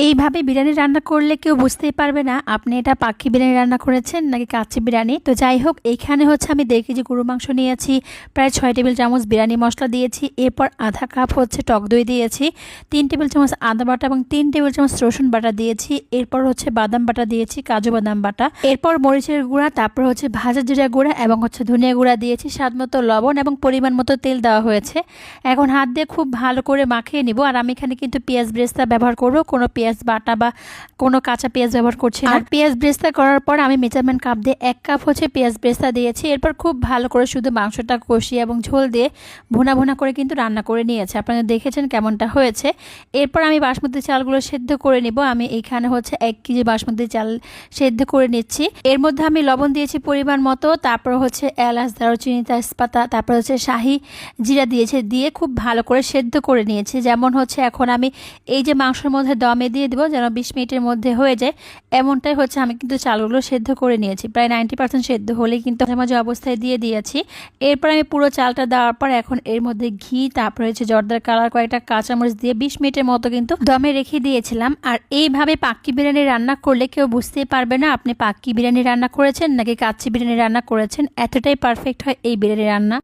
এইভাবে বিরিয়ানি রান্না করলে কেউ বুঝতেই পারবে না আপনি এটা পাখি বিরিয়ানি রান্না করেছেন নাকি কাচ্চি বিরিয়ানি। তো যাই হোক, এইখানে হচ্ছে আমি 1.5 কেজি গরু মাংস নিয়েছি, প্রায় 6 টেবিল চামচ বিরিয়ানি মশলা দিয়েছি, এরপর আধা কাপ হচ্ছে টক দই দিয়েছি, 3 টেবিল চামচ আদা বাটা এবং 3 টেবিল চামচ রসুন বাটা দিয়েছি, এরপর হচ্ছে বাদাম বাটা দিয়েছি, কাজু বাদাম বাটা, এরপর মরিচের গুঁড়া, তারপর হচ্ছে ভাজা জিরা গুঁড়া এবং হচ্ছে ধনিয়া গুঁড়া দিয়েছি, স্বাদ মতো লবণ এবং পরিমাণ মতো তেল দেওয়া হয়েছে। এখন হাত দিয়ে খুব ভালো করে মাখিয়ে নিব। আর আমি এখানে কিন্তু পেঁয়াজ ব্রেস্তা ব্যবহার করব, কোনো পেঁয়াজ বাটা বা কোনো কাঁচা পেঁয়াজ ব্যবহার করছি না। আর পেঁয়াজ ব্রেস্তা করার পর আমি মেজারমেন্ট কাপ দিয়ে 1 কাপ হচ্ছে পেঁয়াজ ব্রেস্তা দিয়েছি। এরপর খুব ভালো করে শুধু মাংসটা কষিয়ে এবং ঝোল দিয়ে ভুনা ভুনা করে কিন্তু রান্না করে নিয়েছে। আপনারা দেখেছেন কেমনটা হয়েছে। এরপর আমি বাসমতি চালগুলো সেদ্ধ করে নিব। আমি এখানে হচ্ছে 1 কেজি বাসমতি চাল সেদ্ধ করে নিচ্ছি। এর মধ্যে আমি লবণ দিয়েছি পরিমাণ মতো, তারপর হচ্ছে এলাচ, দারুচিনি, তেজপাতা, তারপর হচ্ছে শাহি জিরা দিয়েছে, দিয়ে খুব ভালো করে সেদ্ধ করে নিয়েছি। যেমন হচ্ছে এখন আমি এই যে মাংসের মধ্যে দমে দিয়ে দেবো যেন 20 মিনিটের মধ্যে হয়ে যায়, এমনটাই হচ্ছে আমি কিন্তু চালগুলো সেদ্ধ করে নিয়েছি। প্রায় 90% সেদ্ধ হলেই কিন্তু মাঝে অবস্থায় দিয়ে দিয়েছি। এরপর আমি পুরো চালটা দেওয়ার পর এখন এর মধ্যে ঘি, তারপর হচ্ছে জর্দার কালার, কয়েকটা কাঁচামরিচ দিয়ে 20 মিনিটের মতো কিন্তু দমে রেখে দিয়েছিলাম। আর এইভাবে পাক্কি বিরিয়ানি রান্না করলে কেউ বুঝতেই পারবে না আপনি পাক্কি বিরিয়ানি রান্না করেছেন নাকি কাচ্চি বিরিয়ানি রান্না করেছেন। এতটাই পারফেক্ট হয় এই বিরিয়ানি রান্না।